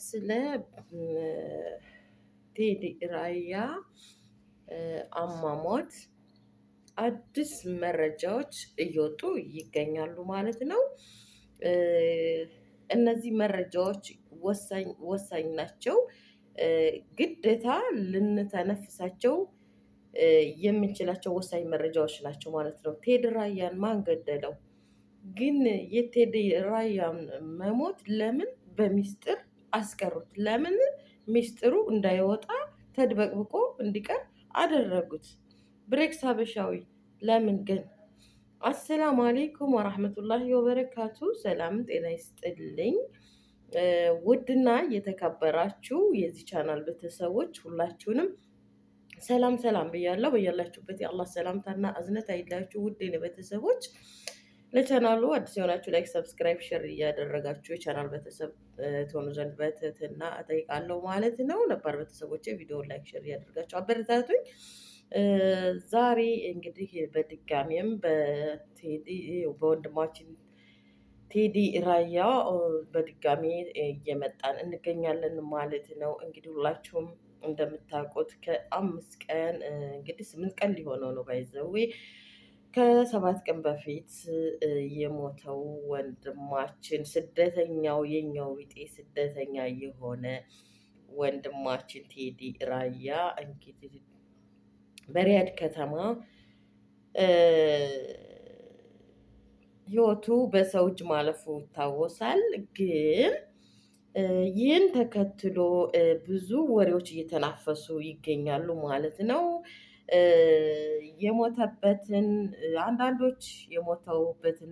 ስለ ቴዲ ራያ አሟሟት አዲስ መረጃዎች እየወጡ ይገኛሉ ማለት ነው። እነዚህ መረጃዎች ወሳኝ ናቸው። ግዴታ ልንተነፍሳቸው የምንችላቸው ወሳኝ መረጃዎች ናቸው ማለት ነው። ቴዲ ራያን ማን ገደለው? ግን የቴዲ ራያን መሞት ለምን በሚስጥር አስቀሩት? ለምን ሚስጥሩ እንዳይወጣ ተድበቅብቆ እንዲቀር አደረጉት? ብሬክስ ሀበሻዊ ለምን ግን? አሰላሙ አሌይኩም ወራህመቱላሂ ወበረካቱ። ሰላም ጤና ይስጥልኝ። ውድና የተከበራችሁ የዚህ ቻናል ቤተሰቦች ሁላችሁንም ሰላም ሰላም ብያለሁ። በያላችሁበት የአላህ ሰላምታና እዝነት አይለያችሁ። ውድ ቤተሰቦች ለቻናሉ አዲስ የሆናችሁ ላይክ፣ ሰብስክራይብ፣ ሼር እያደረጋችሁ የቻናል ቤተሰብ ትሆኑ ዘንድ በትህትና እጠይቃለሁ ማለት ነው። ነባር ቤተሰቦች ቪዲዮ ላይክ፣ ሼር እያደረጋችሁ አበረታቱኝ። ዛሬ እንግዲህ በድጋሚም በወንድማችን ቴዲ ራያ በድጋሚ እየመጣን እንገኛለን ማለት ነው። እንግዲህ ሁላችሁም እንደምታውቁት ከ5 ቀን እንግዲህ 8 ቀን ሊሆነው ነው ባይዘዌ ከ7 ቀን በፊት የሞተው ወንድማችን ስደተኛው የኛው ቢጤ ስደተኛ የሆነ ወንድማችን ቴዲ ራያ እንግዲህ በሪያድ ከተማ ህይወቱ በሰው እጅ ማለፉ ይታወሳል። ግን ይህን ተከትሎ ብዙ ወሬዎች እየተናፈሱ ይገኛሉ ማለት ነው። የሞተበትን አንዳንዶች የሞተውበትን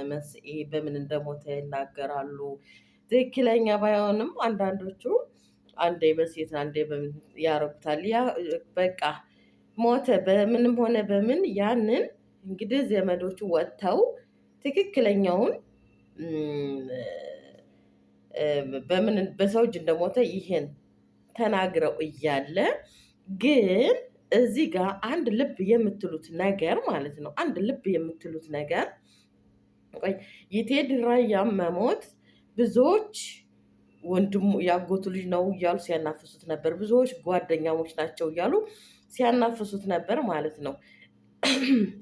መንስኤ በምን እንደሞተ ይናገራሉ። ትክክለኛ ባይሆንም አንዳንዶቹ አንዴ በሴት አንዴ በምን ያረጉታል። ያ በቃ ሞተ በምንም ሆነ በምን ያንን እንግዲህ ዘመዶቹ ወጥተው ትክክለኛውን በምን በሰው እጅ እንደሞተ ይሄን ተናግረው እያለ ግን እዚህ ጋር አንድ ልብ የምትሉት ነገር ማለት ነው። አንድ ልብ የምትሉት ነገር የቴዲ ራያ መሞት ብዙዎች ወንድሙ ያጎቱ ልጅ ነው እያሉ ሲያናፍሱት ነበር። ብዙዎች ጓደኛሞች ናቸው እያሉ ሲያናፍሱት ነበር ማለት ነው።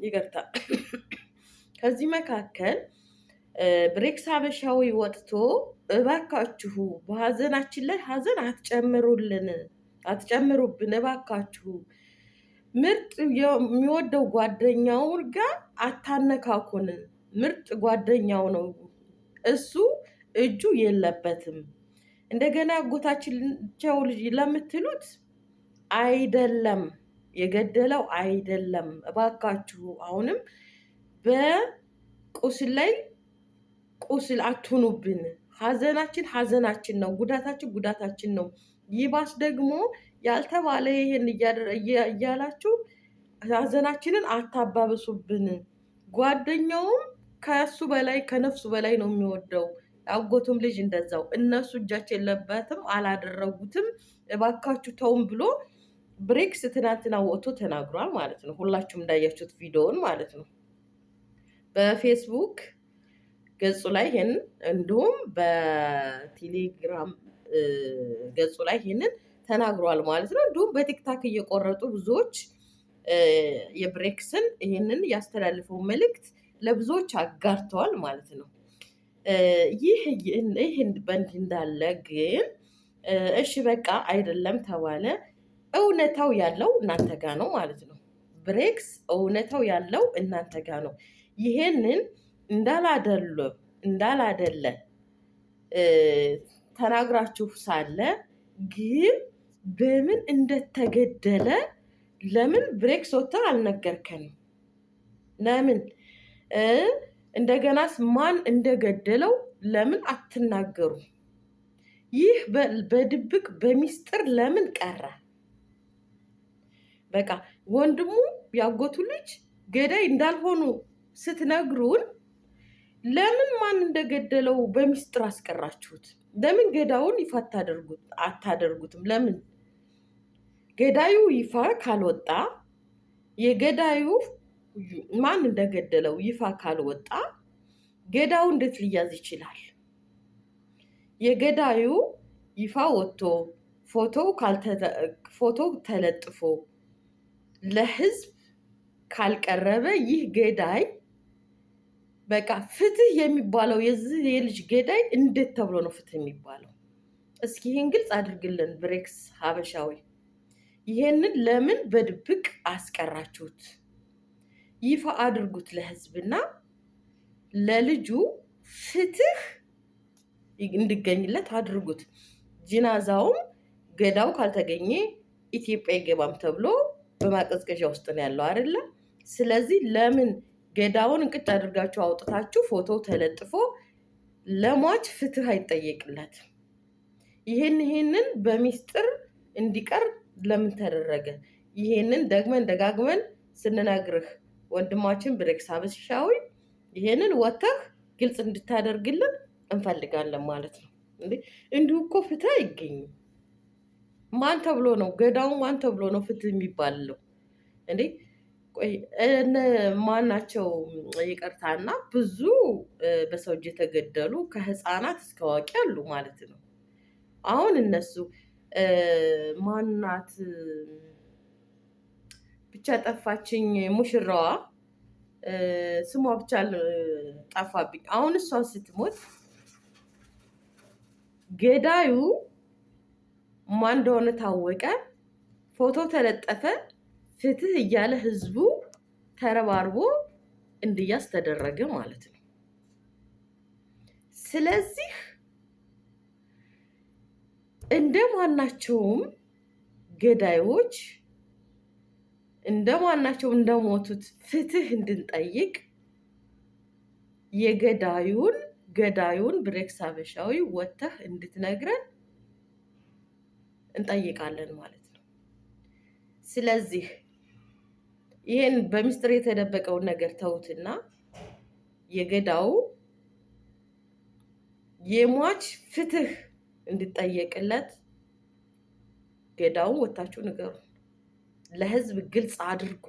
ይቅርታ። ከዚህ መካከል ብሬክስ ሀበሻዊ ወጥቶ እባካችሁ በሀዘናችን ላይ ሀዘን አትጨምሩብን፣ እባካችሁ ምርጥ የሚወደው ጓደኛውን ጋር አታነካኩን። ምርጥ ጓደኛው ነው እሱ እጁ የለበትም። እንደገና ያጎታችንቸው ልጅ ለምትሉት አይደለም፣ የገደለው አይደለም። እባካችሁ አሁንም በቁስል ላይ ቁስል አትሁኑብን። ሀዘናችን ነው፣ ጉዳታችን ጉዳታችን ነው። ይባስ ደግሞ ያልተባለ ይሄን እያላችሁ ሀዘናችንን አታባብሱብን። ጓደኛውም ከሱ በላይ ከነፍሱ በላይ ነው የሚወደው። ያጎቱም ልጅ እንደዛው። እነሱ እጃቸው የለበትም፣ አላደረጉትም። እባካችሁ ተውም ብሎ ብሬክስ ትናንትና ወጥቶ ተናግሯል ማለት ነው። ሁላችሁም እንዳያችሁት ቪዲዮውን ማለት ነው በፌስቡክ ገጹ ላይ ይሄንን እንዲሁም በቴሌግራም ገጹ ላይ ይሄንን ተናግሯል ማለት ነው። እንዲሁም በቲክታክ እየቆረጡ ብዙዎች የብሬክስን ይሄንን ያስተላልፈው መልእክት ለብዙዎች አጋርተዋል ማለት ነው። ይህ በእንዲህ እንዳለ ግን እሺ በቃ አይደለም ተባለ። እውነታው ያለው እናንተ ጋ ነው ማለት ነው። ብሬክስ እውነታው ያለው እናንተ ጋ ነው። ይሄንን እንዳላደለ ተናግራችሁ ሳለ ግን በምን እንደተገደለ ለምን ብሬክስ ወጥተህ አልነገርከንም? ለምን እንደገናስ ማን እንደገደለው ለምን አትናገሩ? ይህ በድብቅ በሚስጥር ለምን ቀረ? በቃ ወንድሙ ያጎቱ ልጅ ገዳይ እንዳልሆኑ ስትነግሩን ለምን ማን እንደገደለው በሚስጥር አስቀራችሁት? ለምን ገዳዩን ይፋ አታደርጉትም? ለምን ገዳዩ ይፋ ካልወጣ የገዳዩ ማን እንደገደለው ይፋ ካልወጣ ገዳዩ እንዴት ሊያዝ ይችላል? የገዳዩ ይፋ ወጥቶ ፎቶው ተለጥፎ ለህዝብ ካልቀረበ ይህ ገዳይ በቃ ፍትህ የሚባለው የዚህ የልጅ ገዳይ እንዴት ተብሎ ነው ፍትህ የሚባለው? እስኪ ይህን ግልጽ አድርግልን ብሬክስ ሀበሻዊ። ይሄንን ለምን በድብቅ አስቀራችሁት? ይፋ አድርጉት ለህዝብና ለልጁ ፍትህ እንዲገኝለት አድርጉት። ጂናዛውም ገዳው ካልተገኘ ኢትዮጵያ አይገባም ተብሎ በማቀዝቀዣ ውስጥ ነው ያለው አይደለ? ስለዚህ ለምን ገዳውን እንቅጭ አድርጋችሁ አውጥታችሁ ፎቶው ተለጥፎ ለሟች ፍትህ አይጠየቅለትም? ይሄንን በሚስጥር እንዲቀር ለምን ተደረገ? ይሄንን ደግመን ደጋግመን ስንነግርህ ወንድማችን ብሬክስ ሀበሻዊ ይሄንን ወተህ ግልጽ እንድታደርግልን እንፈልጋለን ማለት ነው። እንዲሁ እኮ ፍትህ አይገኝም። ማን ተብሎ ነው ገዳው? ማን ተብሎ ነው ፍትህ የሚባለው? እንዴ ቆይ ማናቸው? ይቅርታና ብዙ በሰው እጅ የተገደሉ ከህፃናት እስከ አዋቂ አሉ ማለት ነው። አሁን እነሱ ማናት ብቻ ጠፋችኝ፣ ሙሽራዋ ስሟ ብቻ ጠፋብኝ። አሁን እሷ ስትሞት ገዳዩ ማን እንደሆነ ታወቀ፣ ፎቶ ተለጠፈ፣ ፍትህ እያለ ህዝቡ ተረባርቦ እንዲያዝ ተደረገ ማለት ነው። ስለዚህ እንደማናቸውም ገዳዮች እንደማናቸው እንደሞቱት ፍትህ እንድንጠይቅ ገዳዩን ብሬክስ ሀበሻዊ ወተህ እንድትነግረን እንጠይቃለን ማለት ነው። ስለዚህ ይሄን በሚስጥር የተደበቀውን ነገር ተውትና የገዳው የሟች ፍትህ እንዲጠየቅለት ገዳውን ወታችሁ ንገሩ፣ ለህዝብ ግልጽ አድርጉ።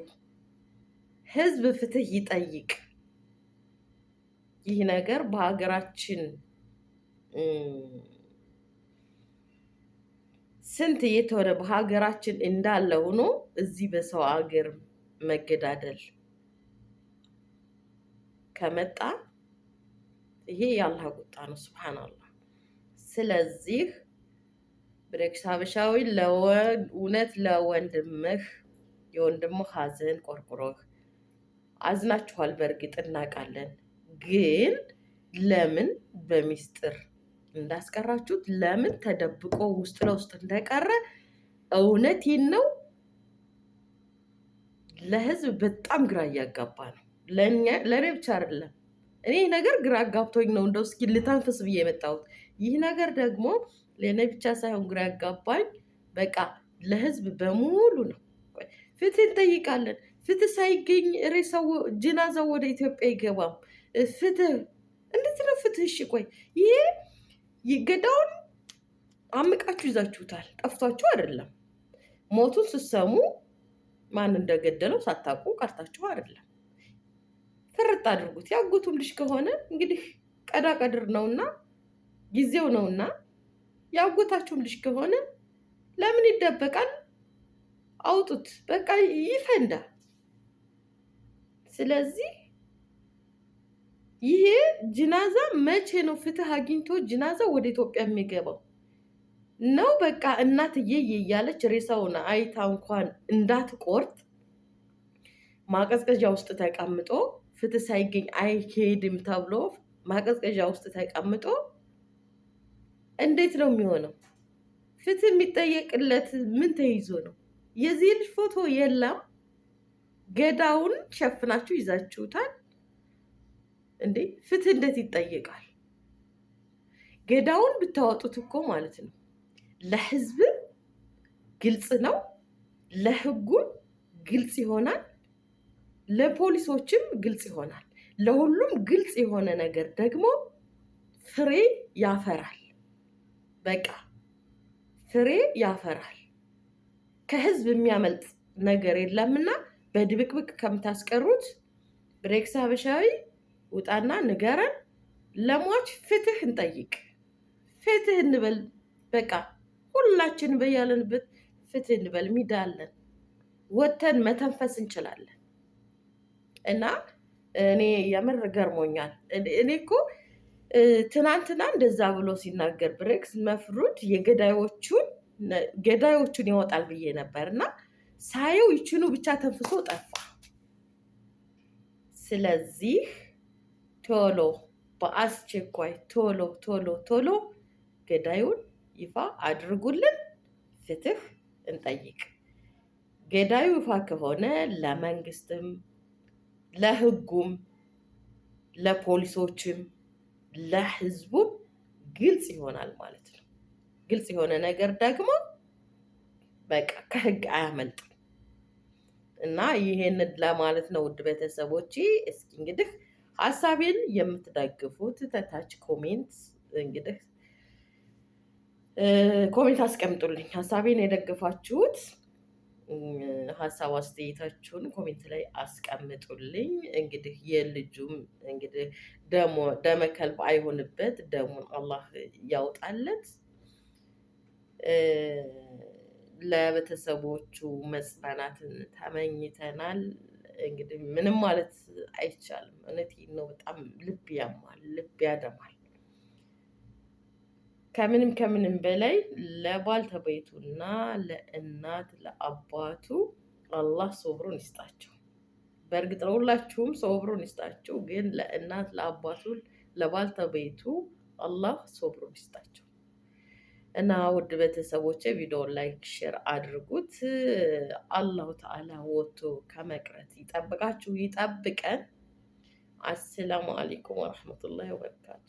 ህዝብ ፍትህ ይጠይቅ። ይህ ነገር በሀገራችን ስንት የተወረ በሀገራችን እንዳለ ሆኖ እዚህ በሰው ሀገር መገዳደል ከመጣ ይሄ የአላህ ቁጣ ነው። ሱብሃንአላህ። ስለዚህ ብሬክስ ሀበሻዊ እውነት ለወንድምህ የወንድምህ ሀዘን ቆርቁሮህ አዝናችኋል። በእርግጥ እናውቃለን። ግን ለምን በሚስጥር እንዳስቀራችሁት፣ ለምን ተደብቆ ውስጥ ለውስጥ እንደቀረ እውነቴን ነው ለህዝብ በጣም ግራ እያጋባ ነው። ለእኔ ብቻ አይደለም። እኔ ነገር ግራ አጋብቶኝ ነው እንደው እስኪ ልተንፍስ ብዬ የመጣሁት። ይህ ነገር ደግሞ ለእኔ ብቻ ሳይሆን ግራ ያጋባኝ በቃ ለህዝብ በሙሉ ነው። ፍትህ እንጠይቃለን። ፍትህ ሳይገኝ ሬሳው ጅናዛው ወደ ኢትዮጵያ አይገባም። ፍትህ እንዴት ነው ፍትህ? እሺ ቆይ ይሄ ገዳውን አምቃችሁ ይዛችሁታል። ጠፍቷችሁ አይደለም። ሞቱን ስትሰሙ ማን እንደገደለው ሳታውቁ ቀርታችሁ አይደለም። ፍርጥ አድርጉት። ያጎቱም ልጅ ከሆነ እንግዲህ ቀዳ ቀድር ነውና ጊዜው ነውና ያጎታችሁም ልጅ ከሆነ ለምን ይደበቃል? አውጡት፣ በቃ ይፈንዳ። ስለዚህ ይሄ ጅናዛ መቼ ነው ፍትህ አግኝቶ ጅናዛ ወደ ኢትዮጵያ የሚገባው ነው? በቃ እናትዬ እያለች ሬሳውን አይታ እንኳን እንዳትቆርጥ ማቀዝቀዣ ውስጥ ተቀምጦ ፍትህ ሳይገኝ አይሄድም ተብሎ ማቀዝቀዣ ውስጥ ተቀምጦ እንዴት ነው የሚሆነው? ፍትህ የሚጠየቅለት ምን ተይዞ ነው? የዚህ ልጅ ፎቶ የለም። ገዳውን ሸፍናችሁ ይዛችሁታል እንዴ? ፍትህ እንዴት ይጠየቃል? ገዳውን ብታወጡት እኮ ማለት ነው ለህዝብ ግልጽ ነው፣ ለህጉም ግልጽ ይሆናል፣ ለፖሊሶችም ግልጽ ይሆናል። ለሁሉም ግልጽ የሆነ ነገር ደግሞ ፍሬ ያፈራል። በቃ ፍሬ ያፈራል። ከህዝብ የሚያመልጥ ነገር የለምና በድብቅብቅ ከምታስቀሩት ብሬክስ ሀበሻዊ ውጣና ንገረን። ለሟች ፍትህ እንጠይቅ። ፍትህ እንበል። በቃ ሁላችን በያለንበት ፍትህ እንበል። ሚዲያ አለን፣ ወተን መተንፈስ እንችላለን። እና እኔ የምር ገርሞኛል። እኔ እኮ ትናንትና እንደዛ ብሎ ሲናገር ብሬክስ መፍሩድ ገዳዮቹን ያወጣል ብዬ ነበር እና ሳየው ይችኑ ብቻ ተንፍሶ ጠፋ። ስለዚህ ቶሎ በአስቸኳይ ቶሎ ቶሎ ቶሎ ገዳዩን ይፋ አድርጉልን፣ ፍትህ እንጠይቅ። ገዳዩ ይፋ ከሆነ ለመንግስትም፣ ለህጉም፣ ለፖሊሶችም፣ ለህዝቡም ግልጽ ይሆናል ማለት ነው። ግልጽ የሆነ ነገር ደግሞ በቃ ከህግ አያመልጥም። እና ይሄንን ለማለት ነው ውድ ቤተሰቦቼ። እስኪ እንግዲህ ሀሳቤን የምትደግፉት ተታች ኮሜንት እንግዲህ ኮሜንት አስቀምጡልኝ። ሀሳቤን የደገፋችሁት ሀሳብ አስተያየታችሁን ኮሜንት ላይ አስቀምጡልኝ። እንግዲህ የልጁም እንግዲህ ደመ ከልብ አይሆንበት፣ ደሙን አላህ ያውጣለት። ለቤተሰቦቹ መጽናናትን ተመኝተናል። እንግዲህ ምንም ማለት አይቻልም። እውነቴን ነው። በጣም ልብ ያማል፣ ልብ ያደማል። ከምንም በላይ ለባልተቤቱና ለእናት ለአባቱ አላህ ሶብሩን ይስጣቸው። በእርግጥ ነው ሁላችሁም ሶብሩን ይስጣቸው፣ ግን ለእናት ለአባቱ ለባልተቤቱ አላህ ሶብሩን ይስጣቸው። እና ውድ ቤተሰቦቼ ቪዲዮውን ላይክ ሼር አድርጉት። አላሁ ተዓላ ወጥቶ ከመቅረት ይጠብቃችሁ፣ ይጠብቀን። አሰላሙ አለይኩም ወረሕመቱላሂ ወበረካቱ።